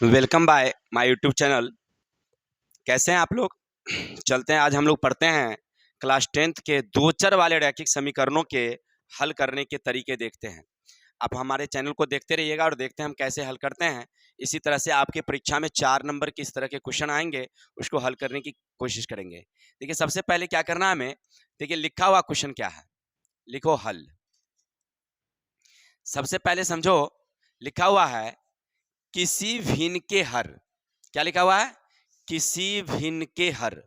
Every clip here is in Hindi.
Welcome by my YouTube channel. कैसे हैं आप लोग? चलते हैं, आज हम लोग पढ़ते हैं क्लास 10th के दो चर वाले रैखिक समीकरणों के हल करने के तरीके देखते हैं। आप हमारे चैनल को देखते रहिएगा और देखते हैं हम कैसे हल करते हैं। इसी तरह से आपके परीक्षा में 4 नंबर के इस तरह के क्वेश्चन आएंगे, उसको हल करने की कोशिश करेंगे। देखिए, सबसे पहले क्या करना है हमें, देखिए लिखा हुआ क्वेश्चन क्या है, लिखो हल। सबसे पहले समझो, लिखा हुआ है किसी भिन्न के हर। क्या लिखा हुआ है? किसी भिन्न के हर।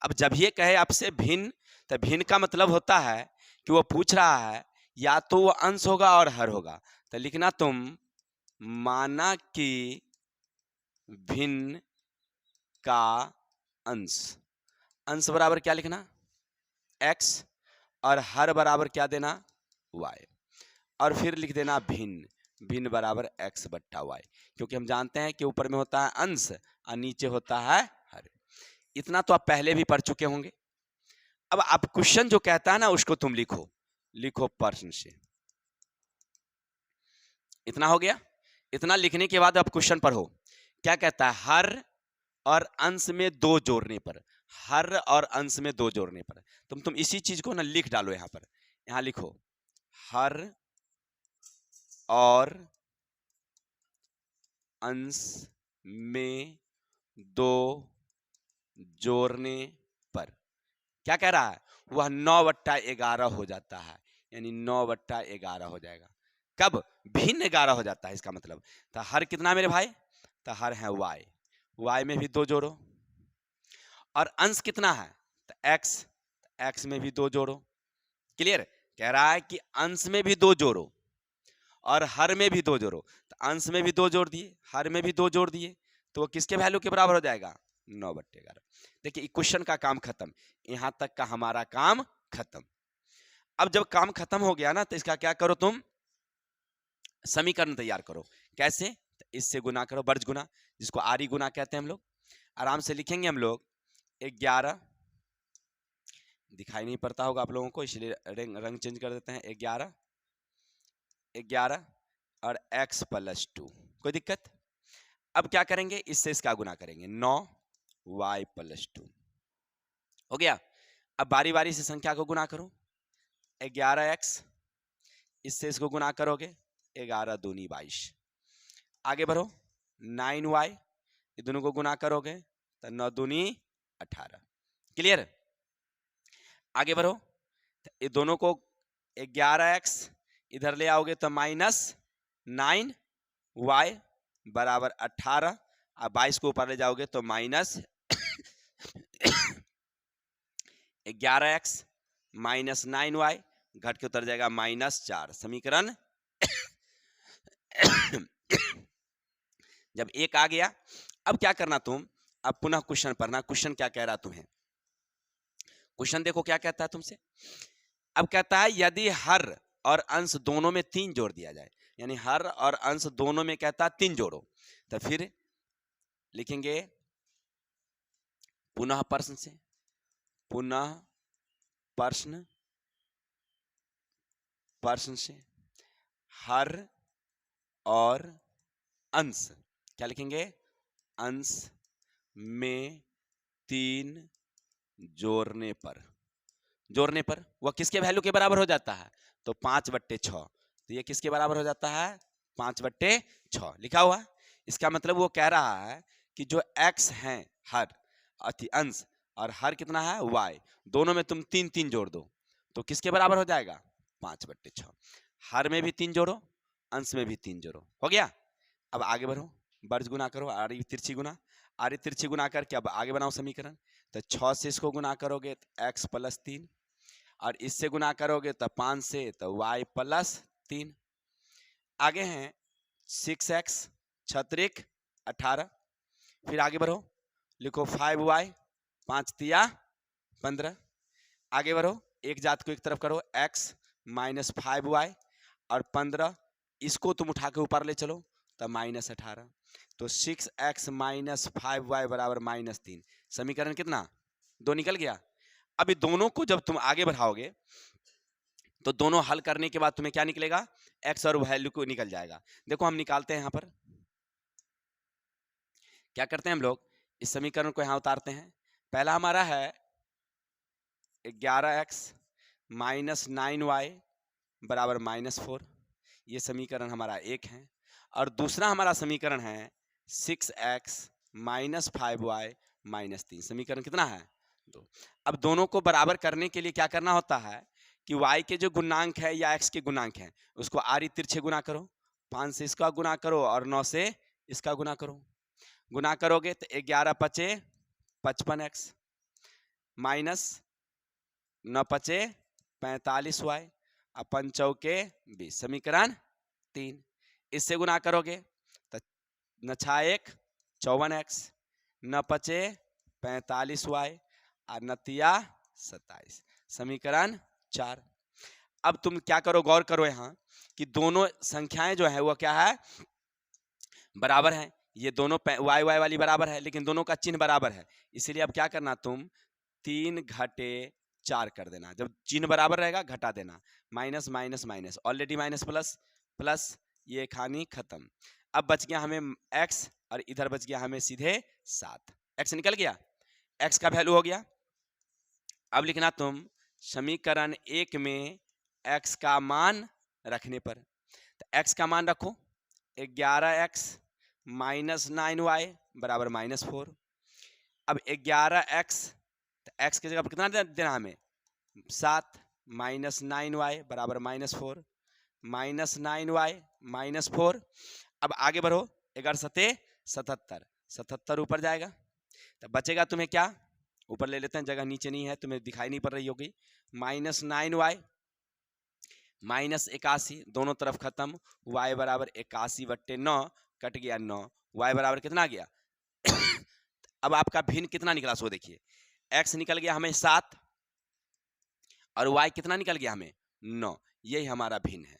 अब जब ये कहे आपसे भिन्न, तो भिन्न का मतलब होता है कि वो पूछ रहा है या तो वो अंश होगा और हर होगा। तो लिखना तुम, माना कि भिन्न का अंश। अंश बराबर क्या लिखना? x, और हर बराबर क्या देना? y। और फिर लिख देना भिन्न, भिन्न बराबर x बट्टा y, क्योंकि हम जानते हैं कि ऊपर में होता है अंश और नीचे होता है हर। इतना तो आप पहले भी पढ़ चुके होंगे। अब आप क्वेश्चन जो कहता है ना उसको तुम लिखो, लिखो प्रश्न से। इतना हो गया। इतना लिखने के बाद अब क्वेश्चन पढ़ो। क्या कहता है? हर और अंश में दो जोड़ने पर, हर और अंश में दो जोड़ने पर तुम इसी चीज को ना लिख डालो यहां पर। यहां लिखो हर और अंश में दो जोड़ने पर क्या कह रहा है? वह 9/11 हो जाता है, यानी 9/11 हो जाएगा। कब? भिन्न 11 हो जाता है, इसका मतलब। तो हर कितना मेरे भाई? तो हर है y, y में भी दो जोड़ो। और अंश कितना है? तो x, x में भी दो जोड़ो। क्लियर? कह रहा है कि अंश में भी दो जोड़ो और हर में भी दो जोड़ो। तो अंश में भी दो जोड़ दिए, हर में भी दो जोड़ दिए, तो वो किसके वैल्यू के बराबर हो जाएगा? 9/11। देखिए, क्वेश्चन का काम खत्म, यहां तक का हमारा काम खत्म। अब जब काम खत्म हो गया ना, तो इसका क्या करो तुम? समीकरण तैयार करो। कैसे? तो इससे गुना करो, वर्ज गुना, जिसको आरी गुना कहते हैं हम लोग। आराम से लिखेंगे हम लोग 11, दिखाई नहीं पड़ता होगा आप लोगों को इसलिए रंग चेंज कर देते हैं। 11 और x + 2, कोई दिक्कत? अब क्या करेंगे? इससे इसका गुना करेंगे, 9y + 2 हो गया। अब बारी बारी से संख्या को गुना करो। 11x, इससे इसको गुना करोगे, 11 दूनी 22। आगे बढ़ो, 9y, ये दोनों को गुना करोगे तो 9 दूनी 18। क्लियर? आगे बढ़ो, ये दोनों को 11x इधर ले आओगे तो -9y बराबर 18, और 22 को ऊपर ले जाओगे तो -11x -9y घट के उतर जाएगा -4। समीकरण जब एक आ गया, अब क्या करना तुम? अब पुनः क्वेश्चन पढ़ना। क्वेश्चन क्या कह रहा तुम्हें? क्वेश्चन देखो क्या कहता है तुमसे। अब कहता है यदि हर और अंश दोनों में 3 जोड़ दिया जाए, यानी हर और अंश दोनों में कहता है 3 जोड़ो, तो फिर लिखेंगे पुनः प्रश्न से, पुनः प्रश्न, प्रश्न से हर और अंश, क्या लिखेंगे? अंश में 3 जोड़ने पर, जोड़ने पर वह किसके वैल्यू के बराबर हो जाता है? तो 5/6। तो ये किसके बराबर हो जाता है? 5/6 लिखा हुआ। इसका मतलब वो कह रहा है कि जो x है हर अति अंश, और हर कितना है? y, दोनों में तुम 3 जोड़ दो तो किसके बराबर हो जाएगा? 5/6। हर में भी 3 जोड़ो, अंश में भी 3 जोड़ो, हो गया। अब आगे बढ़ो, वर्ज गुना करो, आरी तिरछी गुना, आरी तिरछी गुना करके अब आगे बनाओ समीकरण। तो 6 से इसको गुना करोगे तो x + 3, और इससे गुना करोगे तो 5 से तो y + 3। आगे हैं 6x 6 18। फिर आगे बढ़ो, लिखो 5y 5 तिया 15। आगे बढ़ो, एक जात को एक तरफ करो, x - 5y और 15, इसको तुम उठा के ऊपर ले चलो तो -18। तो 6x - 5y बराबर -3। समीकरण कितना? 2 निकल गया। अभी दोनों को जब तुम आगे बढ़ाओगे तो दोनों हल करने के बाद तुम्हें क्या निकलेगा? x और वैल्यू को निकल जाएगा। देखो हम निकालते हैं यहां पर, क्या करते हैं हम लोग, इस समीकरण को यहाँ उतारते हैं। पहला हमारा है 11x माइनस 9y बराबर -4, ये समीकरण हमारा एक है। और दूसरा हमारा समीकरण है 6x माइनस 5y माइनस 3, समीकरण कितना है, 2। अब दोनों को बराबर करने के लिए क्या करना होता है कि y के जो गुणांक है या x के गुणांक है उसको आरी तिरछे गुना करो, 5 से इसका गुना करो और 9 से इसका गुना करो। गुना करोगे तो 11 पचे 55x माइनस 9 पचे 45y अपन चौके 20, समीकरण 3। इससे गुना करोगे तो 9 1 54x 9 पचे 45y और 9 27, समीकरण 4। अब तुम क्या करो, गौर करो यहाँ कि दोनों संख्याएं जो है वो क्या है, बराबर है। ये दोनों y y वाली बराबर है लेकिन दोनों का चिन्ह बराबर है, इसीलिए अब क्या करना, तुम 3 घटे 4 कर देना। जब चिन्ह बराबर रहेगा घटा देना, minus minus minus, already minus plus plus, ये कहानी खत्म। अब बच गया हमें x और इधर बच गया हमें सीधे 7, x निकल गया, x का वैल्यू हो गया। अब लिखना तुम समीकरण 1 में x का मान रखने पर, तो x का मान रखो 11x माइनस 9y बराबर -4। अब 11x, तो x की जगह पर कितना देना हमें, 7 माइनस 9y बराबर -4, माइनस 9y -4। अब आगे बढ़ो, 11 सते 77, 77 ऊपर जाएगा तो बचेगा तुम्हें क्या, ऊपर ले लेते हैं, जगह नीचे नहीं है तुम्हें दिखाई नहीं पड़ रही होगी, माइनस 9y माइनस 81, दोनों तरफ खत्म, y बराबर 81/9, कट गया 9, y बराबर कितना गया अब आपका भिन्न कितना निकला, सो देखिए, x निकल गया हमें 7 और y कितना निकल गया हमें 9, यही हमारा भिन्न है।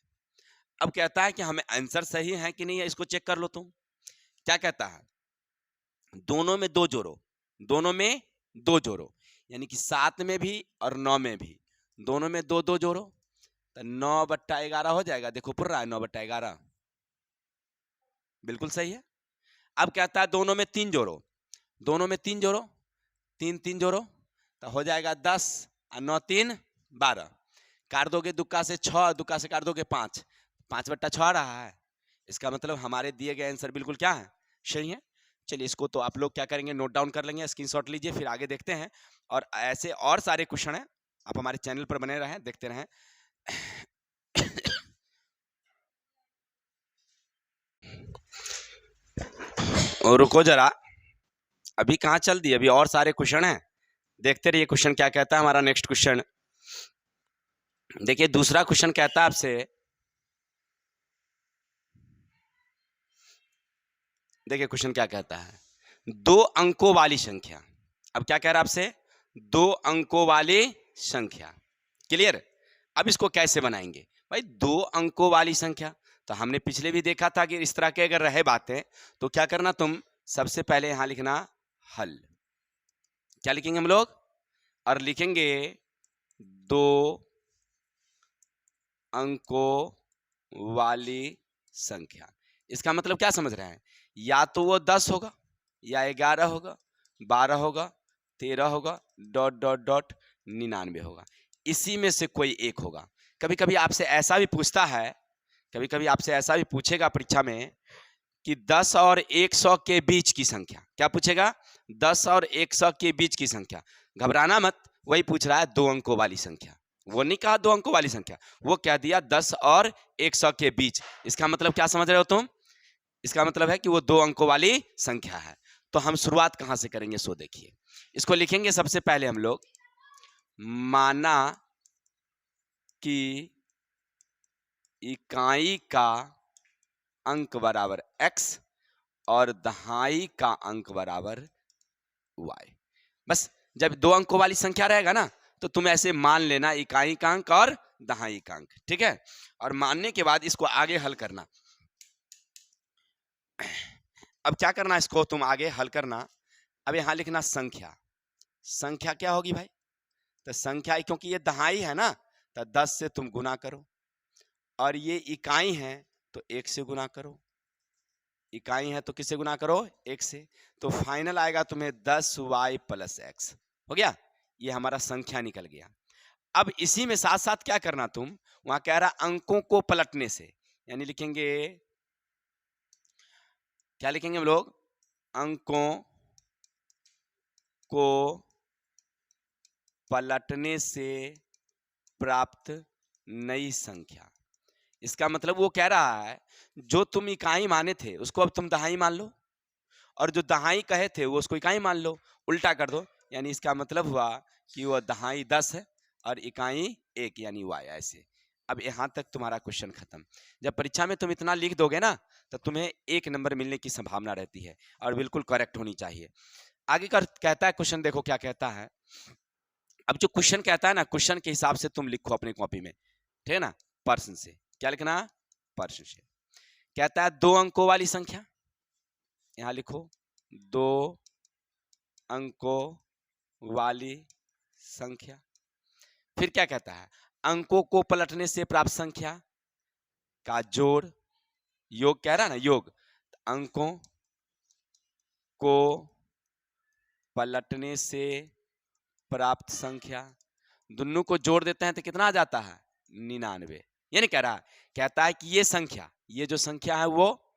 अब कहता है कि हमें आंसर सही है कि नहीं है, इसको चेक कर लो तुम। क्या कहता है, दोनों में 2 जोड़ो, दोनों में 2 जोड़ो, यानी कि 7 में भी और 9 में भी, दोनों में 2 2 जोड़ो तो 9/11 हो जाएगा। देखो पुर रहा है 9/11, बिल्कुल सही है। अब कहता है दोनों में 3 जोड़ो, दोनों में 3 जोड़ो, 3 3 जोड़ो तो हो जाएगा 10 और 9 3 12, काट दोगे दुक्का से 6, दुक्का से काट दोगे 5, 5/6 आ रहा है। इसका मतलब हमारे दिए गए आंसर बिल्कुल क्या है, सही है। चलिए इसको तो आप लोग क्या करेंगे, नोट डाउन कर लेंगे, स्क्रीनशॉट लीजिए, फिर आगे देखते हैं। और ऐसे और सारे क्वेश्चन हैं, आप हमारे चैनल पर बने रहें, देखते रहें। और रुको जरा, अभी कहाँ चल दी, अभी और सारे क्वेश्चन हैं, देखते रहिए क्वेश्चन क्या कहता है हमारा। नेक्स्ट क्वेश्चन देखिए, दूसरा क्वेश्चन कहता है आपसे, देखिए क्वेश्चन क्या कहता है, 2 अंकों वाली संख्या। अब क्या कह रहा है आपसे, 2 अंकों वाली संख्या, क्लियर। अब इसको कैसे बनाएंगे भाई, 2 अंकों वाली संख्या, तो हमने पिछले भी देखा था कि इस तरह के अगर रहे बातें तो क्या करना, तुम सबसे पहले यहां लिखना हल। क्या लिखेंगे हम लोग, और लिखेंगे 2 अंकों वाली संख्या। इसका मतलब क्या समझ रहे हैं, या तो वो 10 होगा या 11 होगा, 12 होगा, 13 होगा, डॉट डॉट डॉट 99 होगा, इसी में से कोई एक होगा। कभी कभी आपसे ऐसा भी पूछता है, कभी कभी आपसे ऐसा भी पूछेगा परीक्षा में कि 10 और 100 के बीच की संख्या, क्या पूछेगा, 10 और 100 के बीच की संख्या। घबराना मत, वही पूछ रहा है 2 अंकों वाली संख्या, वो नहीं कहा 2 अंकों वाली संख्या, वो कह दिया 10 और 100 के बीच। इसका मतलब क्या समझ रहे हो तुम, इसका मतलब है कि वो 2 अंकों वाली संख्या है। तो हम शुरुआत कहां से करेंगे, सो देखिए, इसको लिखेंगे सबसे पहले हम लोग, माना कि इकाई का अंक बराबर x और दहाई का अंक बराबर y। बस जब 2 अंकों वाली संख्या रहेगा ना तो तुम ऐसे मान लेना इकाई का अंक और दहाई का अंक, ठीक है। और मानने के बाद इसको आगे हल करना। अब क्या करना, इसको तुम आगे हल करना। अब यहां लिखना संख्या, संख्या क्या होगी भाई, तो संख्या, क्योंकि ये दहाई है ना तो 10 से तुम गुना करो, और ये इकाई है तो 1 से गुना करो, इकाई है तो किससे गुना करो, 1 से, तो फाइनल आएगा तुम्हें 10y प्लस x। हो गया, ये हमारा संख्या निकल गया। अब इसी में साथ साथ क्या करना, तुम वहां कह रहा अंकों को पलटने से, यानी लिखेंगे, क्या लिखेंगे हम लोग, अंकों को पलटने से प्राप्त नई संख्या। इसका मतलब वो कह रहा है जो तुम इकाई माने थे उसको अब तुम दहाई मान लो, और जो दहाई कहे थे वो उसको इकाई मान लो, उल्टा कर दो। यानी इसका मतलब हुआ कि वो दहाई 10 है और इकाई 1 यानी y, ऐसे। अब यहाँ तक तुम्हारा क्वेश्चन खत्म। जब परीक्षा में तुम इतना लिख दोगे ना तो तुम्हें 1 नंबर मिलने की संभावना रहती है और बिल्कुल करेक्ट होनी चाहिए। आगे कर कहता है क्वेश्चन, देखो क्या कहता है। अब जो क्वेश्चन कहता है ना, क्वेश्चन के हिसाब से तुम लिखो अपनी कॉपी में, ठीक है ना, पर्सन से। क्या लिखना, पर्सन से। कहता है 2 अंकों वाली संख्या, यहां लिखो 2 अंकों वाली संख्या। फिर क्या कहता है, अंकों को पलटने से प्राप्त संख्या का जोड़, योग कह रहा है ना, योग, अंकों को पलटने से प्राप्त संख्या, दोनों को जोड़ देते हैं तो कितना आ जाता है, 99। ये नहीं कह रहा, कहता है कि ये संख्या, ये जो संख्या है वो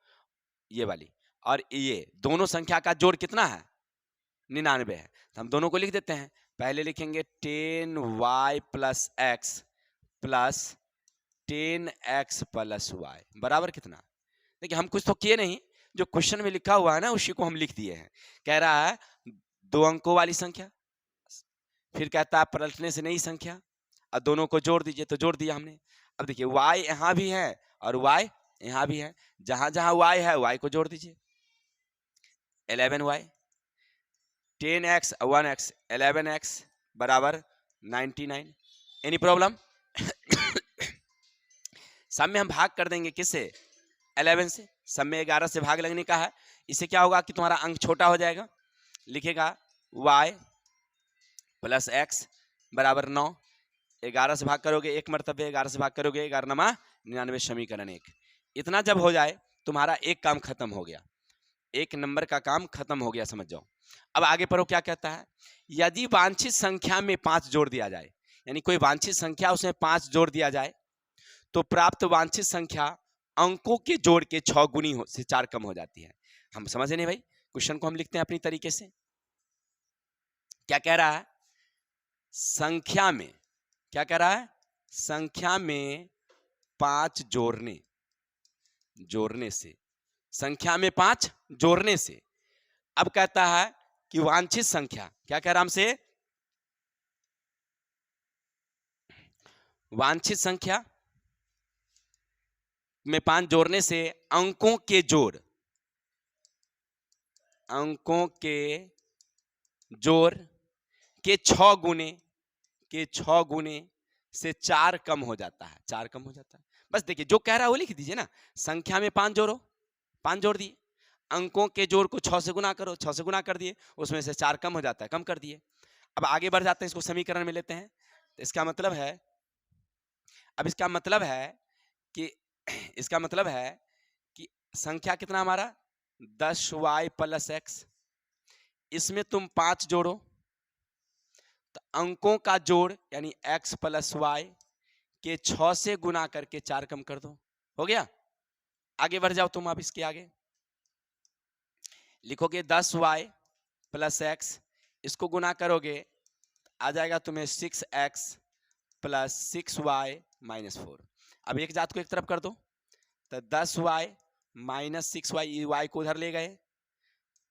ये वाली, और ये दोनों संख्या का जोड़ कितना है, 99 है। तो हम दोनों को लिख देते हैं। पहले लिखेंगे 10y plus x plus 10x plus y बराबर कितना। देखिए हम कुछ तो किए नहीं, जो क्वेश्चन में लिखा हुआ है ना उसी को हम लिख दिए हैं। कह रहा है 2 अंकों वाली संख्या, फिर कहता है पलटने से नई संख्या, और दोनों को जोड़ दीजिए, तो जोड़ दिया हमने। अब देखिए y यहाँ भी है और y यहाँ भी है, जहां जहां y है y को जोड़ दीजिए। 11y, 10x 1x 11x बराबर 99। Any problem? सब में हम भाग कर देंगे किससे, 11 से। सब में 11 से भाग लगने का है। इससे क्या होगा कि तुम्हारा अंक छोटा हो जाएगा। लिखेगा y प्लस x बराबर 9। 11 से भाग करोगे एक मरतबे, 11 से भाग करोगे 11 नमा 99, समीकरण 1। इतना जब हो जाए तुम्हारा एक काम खत्म हो गया, 1 नंबर का काम खत्म हो गया, समझ जाओ। अब आगे पढ़ो क्या कहता है। यदि वांछित संख्या में 5 जोड़ दिया जाए, यानी कोई वांछित संख्या उसमें 5 जोड़ दिया जाए, तो प्राप्त वांछित संख्या अंकों के जोड़ के 6 गुनी से 4 कम हो जाती है। हम समझे नहीं भाई, क्वेश्चन को हम लिखते हैं अपनी तरीके से। क्या कह रहा है, संख्या में, क्या कह रहा है, संख्या में 5 जोड़ने से, संख्या में 5 जोड़ने से। अब कहता है कि वांछित संख्या, क्या कह रहा हमसे, वांछित संख्या में 5 जोड़ने से अंकों के जोड़, अंकों के जोड़ के 6 गुने से 4 कम हो जाता है, 4 कम हो जाता है। बस देखिए जो कह रहा है वो लिख दीजिए ना। संख्या में 5 जोड़ो, 5 जोड़ दिए, अंकों के जोड़ को 6 से गुना करो, 6 से गुना कर दिए, उसमें से 4 कम हो जाता है, कम कर दिए। अब आगे बढ़ जाते हैं, इसको समीकरण में लेते हैं। तो इसका मतलब है, अब इसका मतलब है कि इसका मतलब है कि संख्या कितना हमारा 10y प्लस एक्स, इसमें तुम 5 जोड़ो, तो अंकों का जोड़ यानी x प्लस वाई के 6 से गुना करके 4 कम कर दो, हो गया। आगे बढ़ जाओ तुम, अब इसके आगे लिखोगे 10y प्लस एक्स, इसको गुना करोगे आ जाएगा तुम्हें 6x प्लस 6y माइनस 4। अब एक जात को एक तरफ कर दो, तो 10y माइनस 6y, y को उधर ले गए,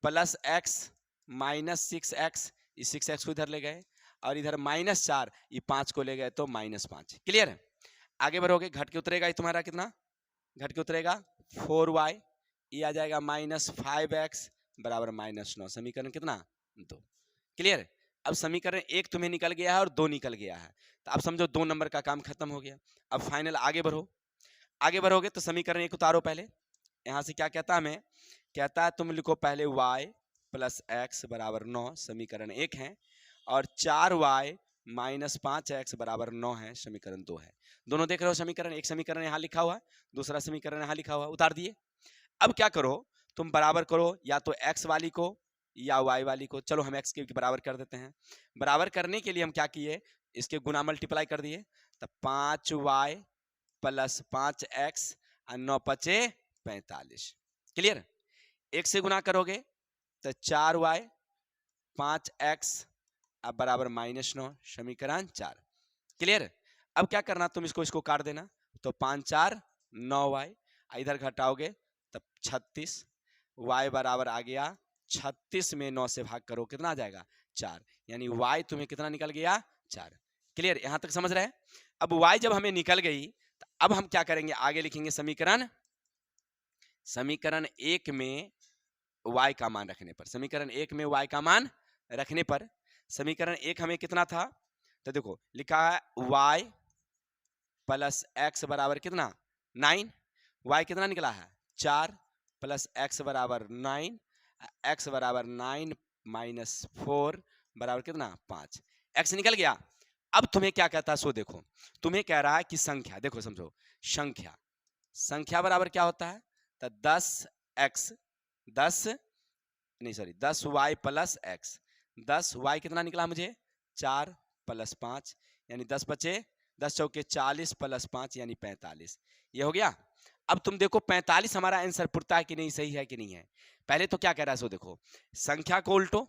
प्लस x माइनस 6x, इस 6x को इधर ले गए, और इधर माइनस 4, ये 5 को ले गए तो माइनस 5। क्लियर है? आगे बढ़ोगे, घट के उतरेगा ये तुम्हारा कितना, घट के उतरेगा 4y, ये आ जाएगा माइनस 5x बराबर माइनस 9। समीकरण कितना, 2। क्लियर है? अब समीकरण 1 तुम्हें निकल गया है और 2 निकल गया है, तो अब समझो 2 नंबर का काम खत्म हो गया। अब फाइनल आगे बढ़ो, आगे बढ़ोगे तो समीकरण 1 उतारो पहले। यहां से क्या कहता है हमें, कहता है तुम लिखो पहले y प्लस एक्स बराबर 9, समीकरण 1 है, और 4y माइनस 5x बराबर 9 है, समीकरण 2 है। दोनों देख रहे हो समीकरण, एक समीकरण यहाँ लिखा हुआ है, दूसरा समीकरण यहाँ लिखा हुआ है, उतार दिए। अब क्या करो, तुम बराबर करो या तो x वाली को या y वाली को। चलो हम x के बराबर कर देते हैं। बराबर करने के लिए हम क्या किए, इसके गुना मल्टीप्लाई कर दिए, तो 5y प्लस 5x और 9 पचे 45। क्लियर। एक से गुना करोगे तो 4y 5x अब बराबर -9, समीकरण 4। क्लियर। अब क्या करना, तुम इसको काट देना, तो 5 4 9y, इधर घटाओगे तब 36, y बराबर आ गया 36 में 9 से भाग करो कितना आ जाएगा 4, यानी y तुम्हें कितना निकल गया 4। क्लियर, यहां तक समझ रहे हैं। अब y जब हमें निकल गई तो अब हम क्या करेंगे, आगे लिखेंगे समीकरण 1 में y का मान रखने पर, समीकरण 1 में y का मान रखने पर समीकरण 1 हमें कितना था, तो देखो लिखा है y प्लस x बराबर कितना 9, y कितना निकला है 4 प्लस x बराबर 9, x बराबर 9 माइनस 4 बराबर कितना 5, x निकल गया। अब तुम्हें क्या कहता है, सो देखो तुम्हें कह रहा है कि संख्या, देखो समझो, संख्या बराबर क्या होता है, तो 10y प्लस x, 10y कितना निकला मुझे 4 प्लस 5 यानी 10 बचे 10 चौके 40 प्लस 5 यानी 45, ये हो गया। अब तुम देखो 45 हमारा आंसर पुरता है कि नहीं, सही है कि नहीं है। पहले तो क्या कह रहा है, सो देखो संख्या को उल्टो,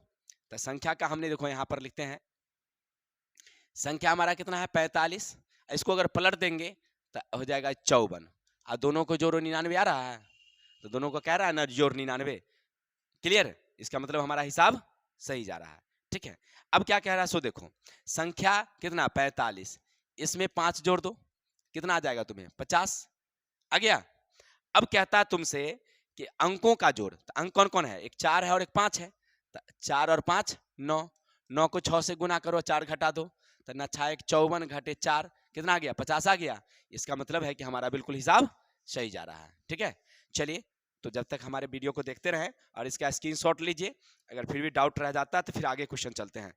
तो संख्या का हमने देखो यहां पर लिखते हैं, संख्या हमारा कितना है 45, इसको अगर पलट देंगे तो हो जाएगा 54, और दोनों को जोड़ो 99 आ रहा है, तो दोनों को कह रहा है ना जोड़ 99। क्लियर, इसका मतलब हमारा हिसाब सही जा रहा है। ठीक है, अब क्या कह रहा है, सो देखो संख्या कितना 45, इसमें 5 जोड़ दो कितना आ जाएगा तुम्हें 50 आ गया। अब कहता है तुमसे कि अंकों का जोड़, तो अंक कौन कौन है, एक 4 है और एक 5 है, तो 4 और 5 9, 9 को 6 से गुना करो 4 घटा दो, तो न 6 54 घटे 4 कितना आ गया 50 आ गया। इसका मतलब है कि हमारा बिल्कुल हिसाब सही जा रहा है। ठीक है, चलिए तो जब तक हमारे वीडियो को देखते रहें और इसका स्क्रीनशॉट लीजिए, अगर फिर भी डाउट रह जाता है तो फिर आगे क्वेश्चन चलते हैं।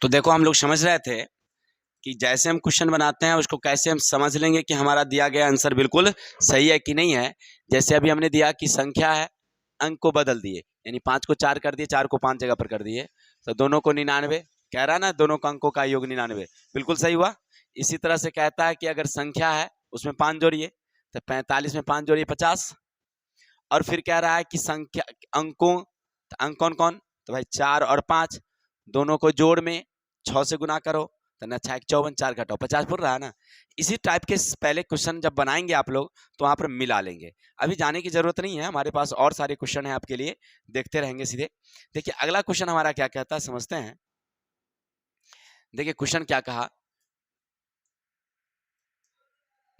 तो देखो हम लोग समझ रहे थे कि जैसे हम क्वेश्चन बनाते हैं उसको कैसे हम समझ लेंगे कि हमारा दिया गया आंसर बिल्कुल सही है कि नहीं है। जैसे अभी हमने दिया कि संख्या है, अंक को बदल दिए, यानी 5 को 4 कर दिए, 4 को 5 जगह पर कर दिए, तो दोनों को 99 कह रहा ना, दोनों अंकों का योग 99, बिल्कुल सही हुआ। इसी तरह से कहता है कि अगर संख्या है उसमें 5 जोड़िए, तो 45 में 5 जोड़िए 50, और फिर कह रहा है कि संख्या अंकों, तो अंक कौन कौन, तो भाई 4 और 5 दोनों को जोड़ में 6 से गुना करो, तो ना 6 54 4 घटाओ 50 पूर रहा है ना। इसी टाइप के पहले क्वेश्चन जब बनाएंगे आप लोग तो वहां पर मिला लेंगे, अभी जाने की जरूरत नहीं है, हमारे पास और सारे क्वेश्चन है आपके लिए, देखते रहेंगे सीधे। देखिए अगला क्वेश्चन हमारा क्या कहता है समझते हैं। देखिए क्वेश्चन क्या कहा,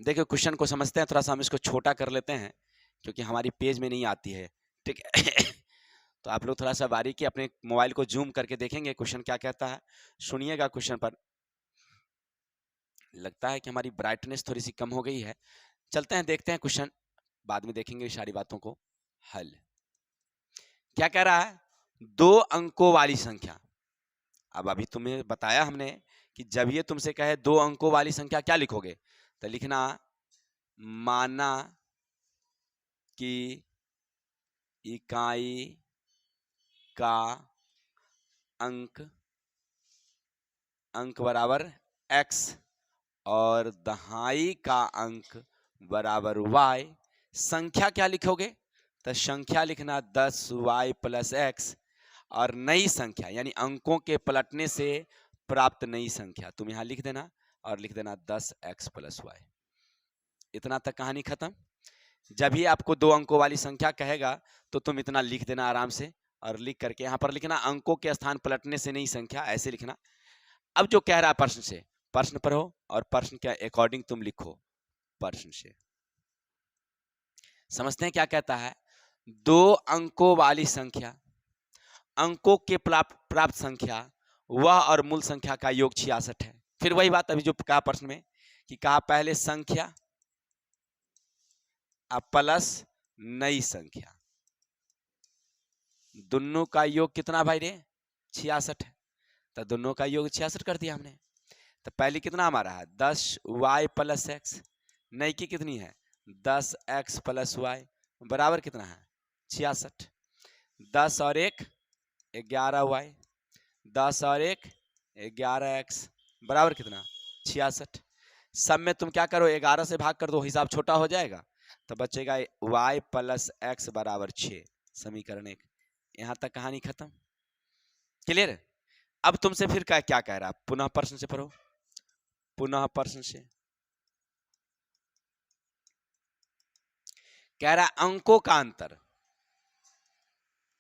देखिए क्वेश्चन को समझते हैं, थोड़ा सा हम इसको छोटा कर लेते हैं क्योंकि हमारी पेज में नहीं आती है। ठीक है तो आप लोग थोड़ा सा बारीकी अपने मोबाइल को जूम करके देखेंगे क्वेश्चन क्या कहता है, सुनिएगा क्वेश्चन पर। लगता है कि हमारी ब्राइटनेस थोड़ी सी कम हो गई है, चलते हैं देखते हैं क्वेश्चन, बाद में देखेंगे सारी बातों को। हल क्या कह रहा है, 2 अंकों वाली संख्या। अब अभी तुम्हें बताया हमने कि जब ये तुमसे कहे 2 अंकों वाली संख्या क्या लिखोगे, तो लिखना माना कि इकाई का अंक बराबर x और दहाई का अंक बराबर y। संख्या क्या लिखोगे, तो संख्या लिखना 10y प्लस x, और नई संख्या यानी अंकों के पलटने से प्राप्त नई संख्या तुम यहां लिख देना, और लिख देना 10x प्लस y। इतना तक कहानी खत्म। जब ही आपको 2 अंकों वाली संख्या कहेगा तो तुम इतना लिख देना आराम से, और लिख करके यहां पर लिखना अंकों के स्थान पलटने से नई संख्या, ऐसे लिखना। अब जो कह रहा है प्रश्न से, प्रश्न पढ़ो और प्रश्न के अकॉर्डिंग तुम लिखो। प्रश्न से समझते हैं क्या कहता है, 2 अंकों वाली संख्या, अंकों के प्राप्त संख्या वह और मूल संख्या का योग 66 है। फिर वही बात अभी जो कहा प्रश्न में कि कहा पहले संख्या अब प्लस नई संख्या, दोनों का योग कितना भाई रे 66 है, तो दोनों का योग 66 कर दिया हमने। तो पहले कितना हमारा है 10y प्लस x, नई की कितनी है 10x प्लस वाई बराबर कितना है 66। 10 और 1 11y, 10 और 1 11x बराबर कितना 66। सब में तुम क्या करो 11 से भाग कर दो, हिसाब छोटा हो जाएगा तो बचेगा y प्लस एक्स बराबर 6। समीकरण 1। यहां तक कहानी खत्म। क्लियर। अब तुमसे फिर क्या कह रहा है, पुनः प्रश्न से पढ़ो, पुनः प्रश्न से कह रहा है अंकों का अंतर,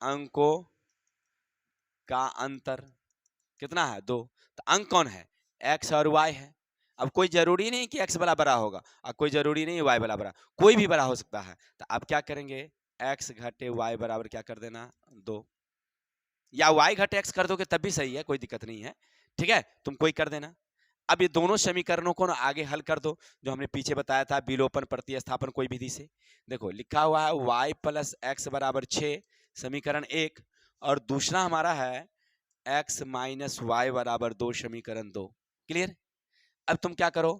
अंकों का अंतर कितना है 2। तो अंक कौन है x और y है। अब कोई जरूरी नहीं कि x बड़ा बड़ा होगा और कोई जरूरी नहीं y बड़ा बड़ा, कोई भी बड़ा हो सकता है। तो आप क्या करेंगे x घटे y बराबर क्या कर देना 2, या y घटे x कर दोगे तब भी सही है, कोई दिक्कत नहीं है। ठीक है, तुम कोई कर देना। अब ये दोनों समीकरणों को ना आगे हल कर दो, जो हमने पीछे बताया था विलोपन प्रतिस्थापन कोई विधि से। देखो लिखा हुआ है y प्लस एक्स बराबर 6 समीकरण 1, और दूसरा हमारा है x माइनस वाई बराबर 2 समीकरण 2। क्लियर। अब तुम क्या करो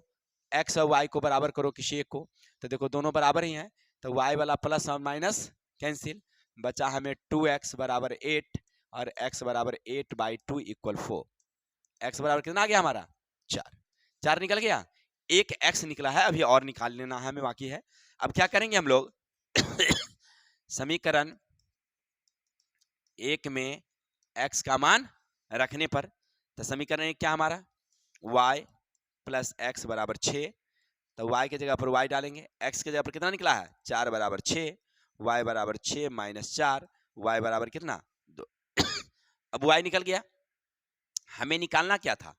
x और y को बराबर करो किसी एक को, तो देखो दोनों बराबर ही हैं, तो y वाला प्लस और माइनस कैंसिल, बचा हमें 2x बराबर 8 और x बराबर 8/2 इक्वल 4। x बराबर कितना आ गया हमारा 4, 4 निकल गया। एक x निकला है, अभी और निकाल लेना है हमें बाकी है। अब क्या करेंगे हम लोग समीकरण 1 में x का मान रखने पर, तो समीकरण 1 क्या हमारा y प्लस एक्स बराबर 6, तो y की जगह पर y डालेंगे, x की जगह पर कितना निकला है 4 बराबर 6, y बराबर 6 माइनस 4, y बराबर कितना 2। अब y निकल गया, हमें निकालना क्या था,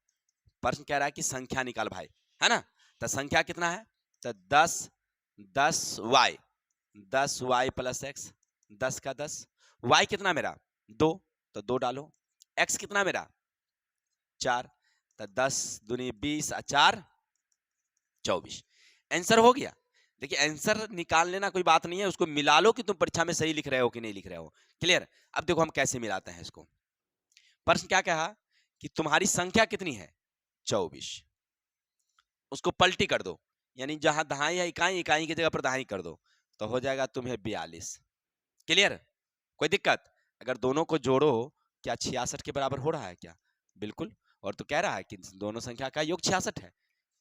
प्रश्न कह रहा है कि संख्या निकाल भाई, है ना। तो संख्या कितना है, तो 10y 10y प्लस एक्स 10 का 10, y कितना मेरा 2, तो 2 डालो, x कितना मेरा 4, तो 10 दूनी 20 और 4 24। आंसर हो गया। देखिए आंसर निकाल लेना कोई बात नहीं है, उसको मिला लो कि तुम परीक्षा में सही लिख रहे हो कि नहीं लिख रहे हो। क्लियर। अब देखो हम कैसे मिलाते हैं इसको। प्रश्न क्या कहा कि तुम्हारी संख्या कितनी है 24, उसको पलटी कर दो, यानी जहां दहाई है इकाई, इकाई की जगह पर दहाई कर दो, तो हो जाएगा तुम्हें 42। क्लियर। कोई दिक्कत। अगर दोनों को जोड़ो क्या 66 के बराबर हो रहा है क्या, बिल्कुल। और तो कह रहा है कि दोनों संख्या का योग 66 है,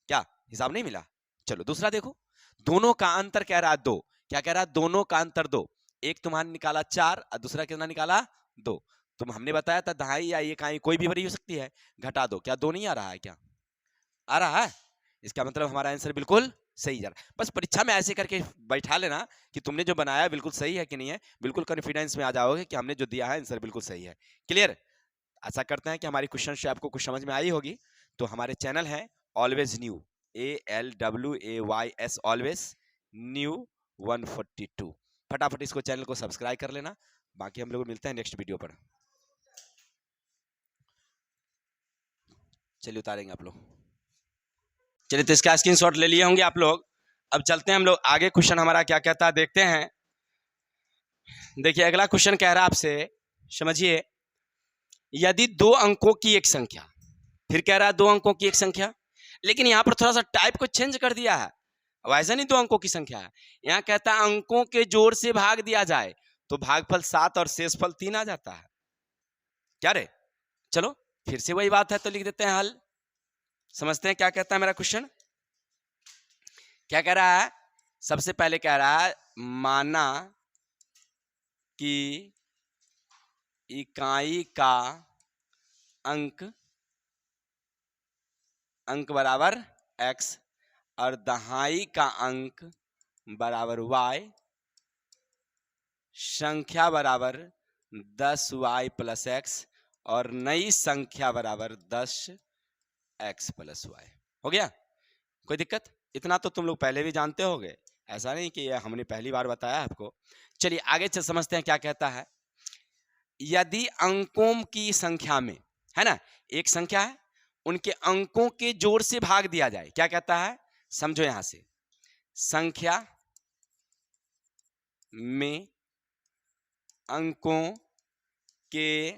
क्या हिसाब नहीं मिला। चलो दूसरा देखो, दोनों का अंतर कह रहा है 2, क्या कह रहा है दोनों का अंतर 2, एक तुम्हारा निकाला 4 और दूसरा कितना निकाला 2। तुम हमने बताया था दहाई या इकाई कोई भी बड़ी हो सकती है, घटा दो, क्या 2 नहीं आ रहा है, क्या आ रहा है। इसका मतलब हमारा आंसर बिल्कुल सही जा रहा है। बस परीक्षा में ऐसे करके बैठा लेना कि तुमने जो बनाया बिल्कुल सही है कि नहीं है, बिल्कुल कॉन्फिडेंस में आ जाओगे कि हमने जो दिया है आंसर बिल्कुल सही है। क्लियर। आशा करते हैं कि हमारी क्वेश्चन से आपको कुछ समझ में आई होगी। तो हमारे चैनल है always new, ALWAYS always new 142, फटाफट इसको चैनल को सब्सक्राइब कर लेना। बाकी हम लोग मिलते हैं नेक्स्ट वीडियो पर। चलिए उतारेंगे आप लोग। चलिए तो इसका स्क्रीनशॉट ले लिए होंगे आप लोग। अब चलते हैं हम लोग आगे, क्वेश्चन हमारा क्या कहता है देखते हैं। देखिए अगला क्वेश्चन कह रहा है आपसे, समझिए, यदि 2 अंकों की एक संख्या, फिर कह रहा है 2 अंकों की एक संख्या, लेकिन यहां पर थोड़ा सा टाइप को चेंज कर दिया है। अब ऐसा नहीं 2 अंकों की संख्या है, यहां कहता है अंकों के जोड़ से भाग दिया जाए तो भागफल 7 और शेषफल 3 आ जाता है। क्या रे, चलो फिर से वही बात है, तो लिख देते हैं हल। समझते हैं क्या कहता है मेरा क्वेश्चन। क्या कह रहा है, सबसे पहले कह रहा है माना कि इकाई का अंक बराबर x और दहाई का अंक बराबर y, संख्या बराबर 10y प्लस एक्स और नई संख्या बराबर 10x प्लस y। हो गया, कोई दिक्कत। इतना तो तुम लोग पहले भी जानते होगे, ऐसा नहीं कि हमने पहली बार बताया आपको। चलिए आगे चल समझते हैं क्या कहता है। यदि अंकों की संख्या में, है ना, एक संख्या है, उनके अंकों के जोड़ से भाग दिया जाए, क्या कहता है समझो यहां से, संख्या में अंकों के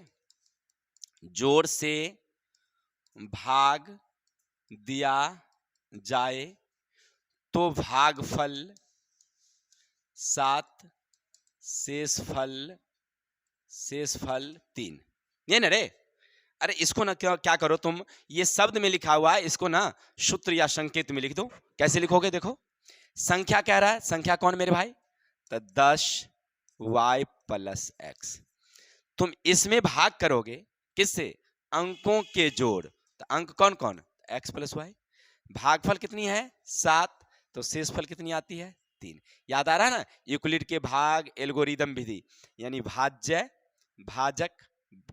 जोड़ से भाग दिया जाए तो भागफल 7, शेषफल 3, ये ना रे। अरे इसको ना क्या करो तुम, ये शब्द में लिखा हुआ है, इसको ना सूत्र या संकेत में लिख दो। कैसे लिखोगे देखो, संख्या कह रहा है, संख्या कौन मेरे भाई, तो 10y + x। तुम इसमें भाग करोगे किससे, अंकों के जोड़, तो अंक कौन कौन, x + y। भागफल कितनी है 7, तो शेषफल कितनी आती है 3। याद आ रहा है ना, यूक्लिड के भाग एल्गोरिदम विधि, यानी भाज्य भाजक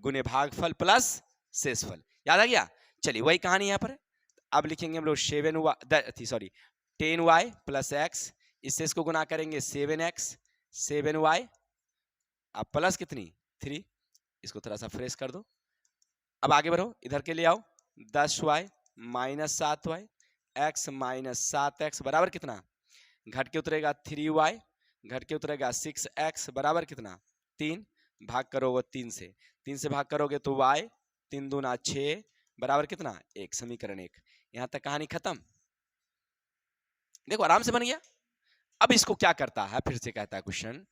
गुने भागफल प्लस शेषफल, याद आ गया। चलिए वही कहानी यहाँ पर, अब लिखेंगे हम लोग 10y + x, इससे इसको गुना करेंगे 7x 7y, अब प्लस कितनी 3, इसको थोड़ा सा फ्रेश कर दो। अब आगे बढ़ो, इधर के लिए आओ, 10y - 7y x - 7x बराबर कितना, घट के उतरेगा 3y, घट के उतरेगा 6x बराबर कितना 3, भाग करोगे 3 से, 3 से भाग करोगे तो y, 3 दूना 6 बराबर कितना 1, समीकरण 1। यहां तक कहानी खत्म। देखो आराम से बन गया। अब इसको क्या करता है, फिर से कहता है क्वेश्चन,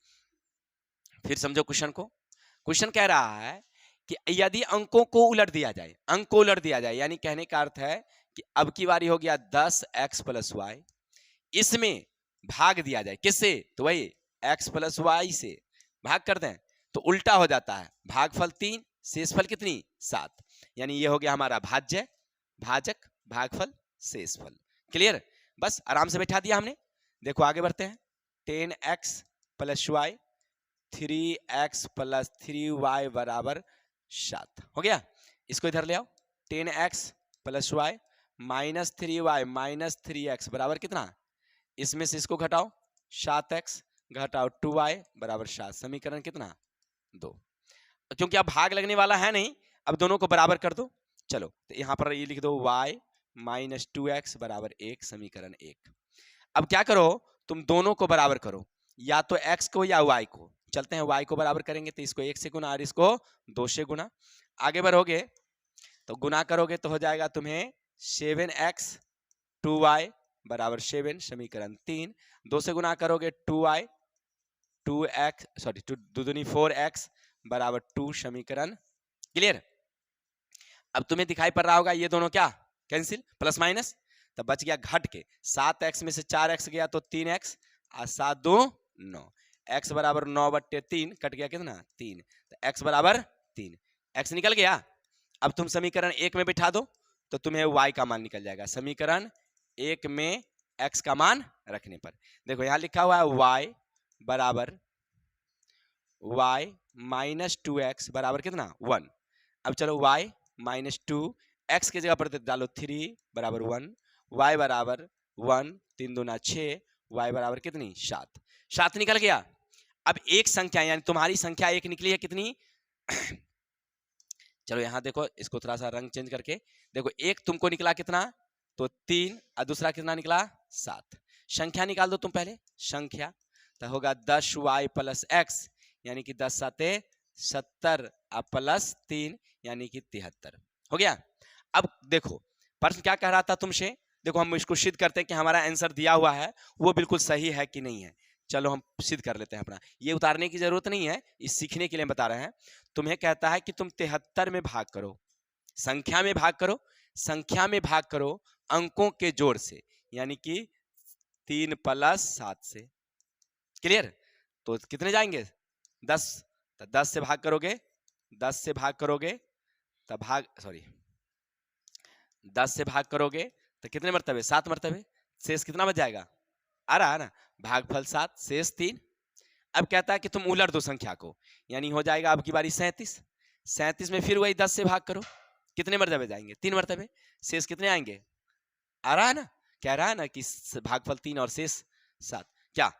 फिर समझो क्वेश्चन को। क्वेश्चन कह रहा है कि यदि अंकों को उलट दिया जाए, अंक को उलट दिया जाए, यानी कहने का अर्थ है कि अब की बारी हो गया 10x + y, इसमें भाग दिया जाए किससे, तो वही x + y से भाग कर दें तो उल्टा हो जाता है, भागफल 3 शेषफल कितनी 7, यानी ये हो गया हमारा भाज्य भाजक भागफल शेषफल। क्लियर, बस आराम से बैठा दिया हमने। देखो आगे बढ़ते हैं, 10x + y 3x + 3y बराबर 7 हो गया। इसको इधर ले आओ, 10x + y - 3y - 3x बराबर कितना, इसमें से इसको घटाओ 7x घटाओ 2y बराबर 7, समीकरण कितना 2। क्योंकि अब भाग लगने वाला है नहीं, अब दोनों को बराबर कर दो। चलो तो यहां पर ये लिख दो y - 2x बराबर 1, समीकरण 1। अब क्या करो, तुम दोनों को बराबर करो, या तो x को या y को। चलते हैं y को बराबर करेंगे तो इसको 1 से गुना और इसको 2 से गुना। आगे बढ़ोगे तो गुना करोगे तो हो जाएगा तुम्हें 7x 2y बराबर 7, समीकरण 3। 2 से गुना करोगे 2y 2x सॉरी 2 दूनी 4x बराबर 2, समीकरण क्लियर। अब तुम्हें दिखाई पड़ रहा होगा ये दोनों क्या कैंसिल, प्लस माइनस, तो बच गया घट के 7x में से 4x गया तो 3x और 7 2 9, x बराबर 9/3 कट गया कितना 3, तो x बराबर 3, x निकल गया। अब तुम समीकरण 1 में बिठा दो तो तुम्हें y का मान निकल जाएगा, समीकरण 1 में x का मान रखने पर। देखो यहां लिखा हुआ है y बराबर y - 2x बराबर कितना 1। अब चलो y - 2 x की जगह पर डालो 3 बराबर 1, y बराबर 1 3 दूना 6, y बराबर कितनी 7, 7 निकल गया। अब एक संख्या यानी तुम्हारी संख्या एक निकली है कितनी चलो यहां देखो, इसको थोड़ा सा रंग चेंज करके देखो, एक तुमको निकला कितना तो 3 और दूसरा कितना निकला 7। संख्या निकाल दो तुम पहले, संख्या तो होगा 10y + x यानी कि 10 7 70 प्लस 3 यानी कि 73 हो गया। अब देखो प्रश्न क्या कह रहा था तुमसे, देखो हम इसको सिद्ध करते हैं कि हमारा आंसर दिया हुआ है वो बिल्कुल सही है कि नहीं है। चलो हम सिद्ध कर लेते हैं अपना, ये उतारने की जरूरत नहीं है, इस सीखने के लिए बता रहे हैं। तुम्हें कहता है कि तुम 73 में भाग करो, संख्या में भाग करो, संख्या में भाग करो अंकों के जोड़ से, यानी कि 3 + 7 से। क्लियर, तो कितने जाएंगे 10, तो 10 से भाग करोगे, 10 से भाग करोगे तो भाग सॉरी 10 से भाग करोगे तो कितने मर्तबे 7 मर्तबे, शेष कितना बच जाएगा, आ रहा है ना, भागफल 7 शेष 3। अब कहता है कि तुम उलट दो संख्या को, यानी हो जाएगा अब की बारी 37, 37 में फिर वही 10 से भाग करो, कितने मर्तबे जाएंगे 3 मर्तबे, शेष कितने आएंगे, आ रहा है ना, कह रहा है ना कि भागफल 3 और शेष 7। क्या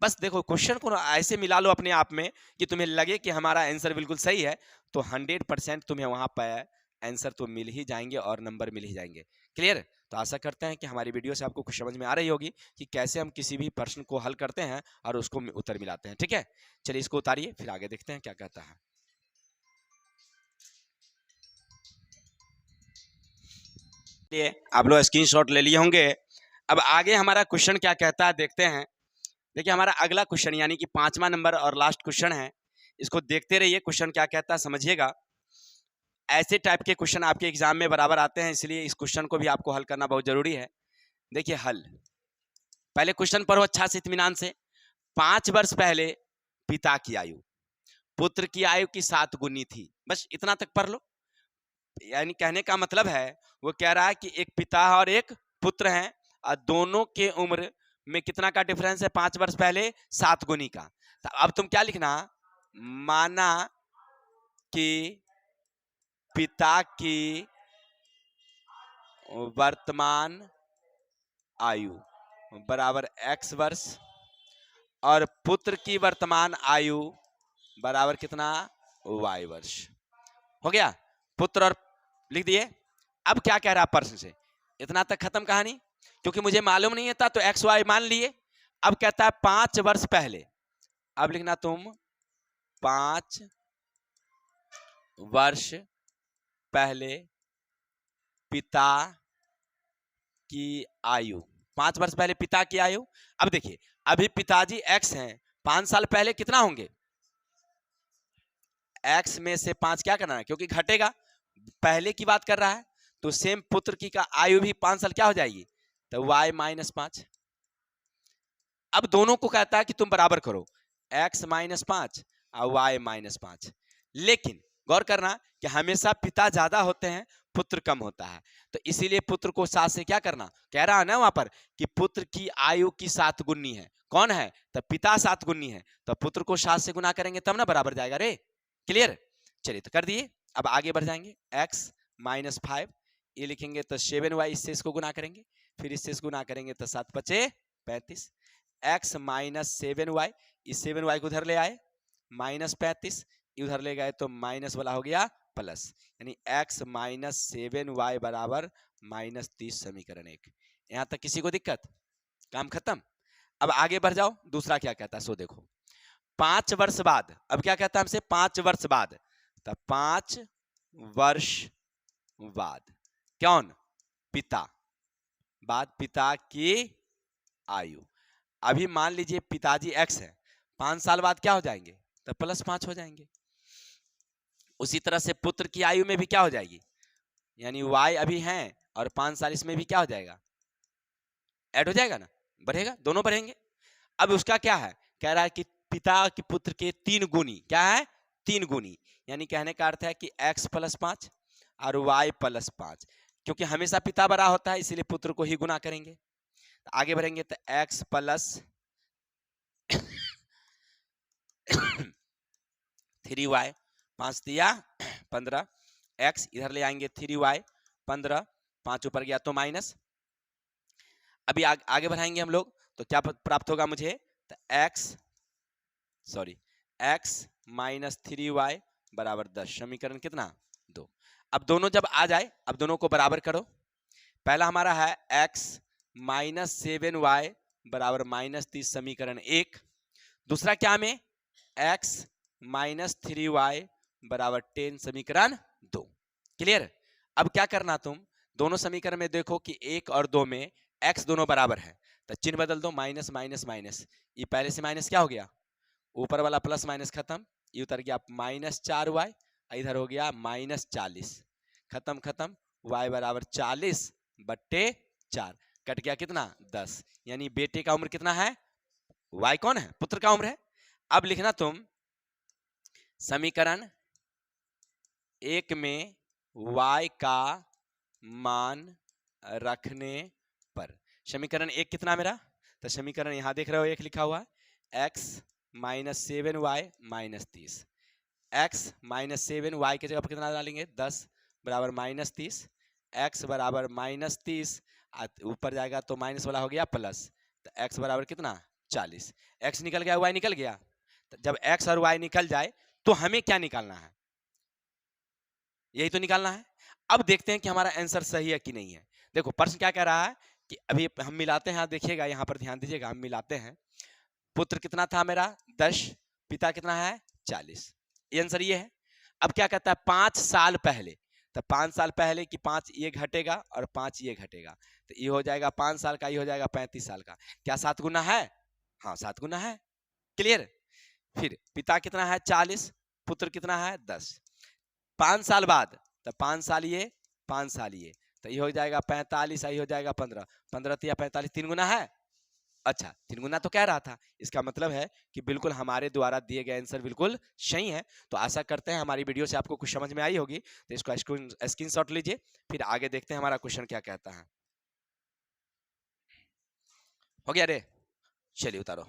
बस देखो क्वेश्चन को ऐसे मिला लो अपने आप में कि तुम्हें लगे कि हमारा आंसर बिल्कुल सही है, तो 100% तुम्हें वहां पर आंसर तो मिल ही जाएंगे और नंबर मिल ही जाएंगे। क्लियर, तो आशा करते हैं कि हमारी वीडियो से आपको कुछ समझ में आ रही होगी कि कैसे हम किसी भी प्रश्न को हल करते हैं और उसको उत्तर मिलाते हैं। ठीक है, चलिए इसको उतारिए फिर आगे देखते हैं क्या कहता है। आप लोग स्क्रीनशॉट ले लिए होंगे, अब आगे हमारा क्वेश्चन क्या कहता है देखते हैं। देखिए हमारा अगला क्वेश्चन यानी कि 5वां नंबर और लास्ट क्वेश्चन है, इसको देखते रहिए क्वेश्चन क्या कहता है समझिएगा। ऐसे टाइप के क्वेश्चन आपके एग्जाम में बराबर आते हैं, इसलिए इस क्वेश्चन को भी आपको हल करना बहुत जरूरी है। देखिए हल, पहले क्वेश्चन पढ़ो अच्छा से इत्मीनान से। 5 वर्ष पहले पिता की आयु पुत्र की आयु की 7 गुनी थी, बस इतना तक पढ़ लो। यानी कहने का मतलब है वो कह रहा है कि एक पिता और एक पुत्र हैं और दोनों के उम्र में कितना का डिफरेंस है, 5 वर्ष पहले 7 गुनी का। तो अब तुम क्या लिखना, माना कि पिता की वर्तमान आयु बराबर x वर्ष और पुत्र की वर्तमान आयु बराबर कितना, y वर्ष। हो गया, पुत्र और लिख दिए। अब क्या कह रहा है प्रश्न से, इतना तक खत्म कहानी, क्योंकि मुझे मालूम नहीं था तो एक्स वाई मान लिए। अब कहता है 5 वर्ष पहले, अब लिखना तुम 5 वर्ष पहले पिता की आयु, 5 वर्ष पहले पिता की आयु। अब देखिए अभी पिताजी एक्स हैं, 5 साल पहले कितना होंगे, एक्स में से 5 क्या करना है, क्योंकि घटेगा, पहले की बात कर रहा है तो सेम पुत्र की का आयु भी 5 साल क्या हो जाएगी, तो y माइनस 5। अब दोनों को कहता है कि तुम बराबर करो, x माइनस 5 और y माइनस 5। लेकिन गौर करना कि हमेशा पिता ज्यादा होते हैं पुत्र कम होता है, तो इसीलिए पुत्र को 7 से क्या करना, कह रहा है ना वहां पर कि पुत्र की आयु की 7 गुनी है, कौन है, तो पिता 7 गुनी है, तो पुत्र को 7 से गुना करेंगे तब ना बराबर जाएगा रे। क्लियर, चलिए तो कर दिए। अब आगे बढ़ जाएंगे, x माइनस 5 ये लिखेंगे तो 7y, इससे इसको गुना करेंगे, फिर इससे इसको गुना करेंगे तो 7 पचे 35, x माइनस 7y, इस 7y को उधर ले आए माइनस 35, उधर ले गए तो माइनस वाला हो गया प्लस, यानी x माइनस 7y बराबर माइनस 30 समीकरण 1। यहां तक किसी को दिक्कत, काम खत्म। अब आगे बढ़ जाओ, दूसरा क्या कहता है सो देखो। 5 वर्ष बाद, अब क्या कहता है हमसे, 5 वर्ष बाद, तो 5 वर्ष बाद कौन, पिता, बाद पिता की आयु। अभी मान लीजिए पिताजी x है, 5 साल बाद क्या हो जाएंगे, तो प्लस 5 हो जाएंगे। उसी तरह से पुत्र की आयु में भी क्या हो जाएगी, यानी y अभी है और 5 साल इसमें भी क्या हो जाएगा, ऐड हो जाएगा ना, बढ़ेगा, दोनों बढ़ेंगे। अब उसका क्या है, कह रहा है कि पिता की पुत्र के 3 गुनी, क्या है 3 गुनी, यानी कहने का अर्थ है कि x प्लस 5 और y प्लस 5, क्योंकि हमेशा पिता बड़ा होता है इसलिए पुत्र को ही गुना करेंगे। तो आगे बढ़ेंगे तो x प्लस 3y, 5 दिया 15, x इधर ले आएंगे 3y 15, 5 ऊपर गया तो माइनस। अभी आगे बढ़ाएंगे हम लोग तो क्या प्राप्त होगा मुझे, तो x माइनस 3y बराबर 10, समीकरण कितना 2। अब दोनों जब आ जाए, अब दोनों को बराबर करो। पहला हमारा है x माइनस 7y बराबर माइनस 30 समीकरण 1। दूसरा क्या में, x माइनस 3y बराबर 10 समीकरण 2। क्लियर। अब क्या करना तुम, दोनों समीकरण में देखो कि 1 और 2 में x दोनों बराबर है, तो चिन्ह बदल दो, माइनस माइनस माइनस, ये पहले से माइनस क्या हो गया, ऊपर वाला प्लस माइनस खत्म, ये उतर गया माइनस 4y, इधर हो गया माइनस 40, खत्म खत्म, y बराबर 40/4, कट गया कितना 10, यानी बेटे का उम्र कितना है, y कौन है, पुत्र का उम्र है। अब लिखना तुम समीकरण 1 में y का मान रखने पर, समीकरण 1 कितना मेरा, तो समीकरण यहां देख रहे हो 1 लिखा हुआ है, x minus 7y minus 30, x minus 7y की जगह पर कितना डालेंगे 10 बराबर माइनस 30, x बराबर माइनस 30, ऊपर जाएगा तो माइनस वाला हो गया प्लस, तो x बराबर कितना 40, x निकल गया y निकल गया। तो जब x और y निकल जाए तो हमें क्या निकालना है, यही तो निकालना है। अब देखते हैं कि हमारा आंसर सही है कि नहीं है। देखो प्रश्न क्या कह रहा है कि अभी हम मिलाते हैं, देखिएगा यहाँ पर ध्यान दीजिएगा, हम मिलाते हैं, पुत्र कितना था मेरा 10, पिता कितना है 40, ये आंसर ये है। अब क्या कहता है 5 साल पहले, तो 5 साल पहले कि 5 ये घटेगा और 5 ये घटेगा, तो ये हो जाएगा 5 साल का, ये हो जाएगा 35 साल का। क्या 7 गुना है? हाँ 7 गुना है। क्लियर? फिर पिता कितना है? 40, पुत्र कितना है? 10। 5 साल बाद, तो 5 साल ये 5 साल ये, तो ये हो जाएगा 45, ये हो जाएगा 15, 15 या 45, 3 गुना है। अच्छा 3 गुना तो कह रहा था, इसका मतलब है कि बिल्कुल हमारे द्वारा दिए गए आंसर बिल्कुल सही है। तो आशा करते हैं हमारी वीडियो से आपको कुछ समझ में आई होगी। तो इसको स्क्रीनशॉट लीजिए, फिर आगे देखते हैं हमारा क्वेश्चन क्या कहता है। हो गया रे? चलिए उतारो।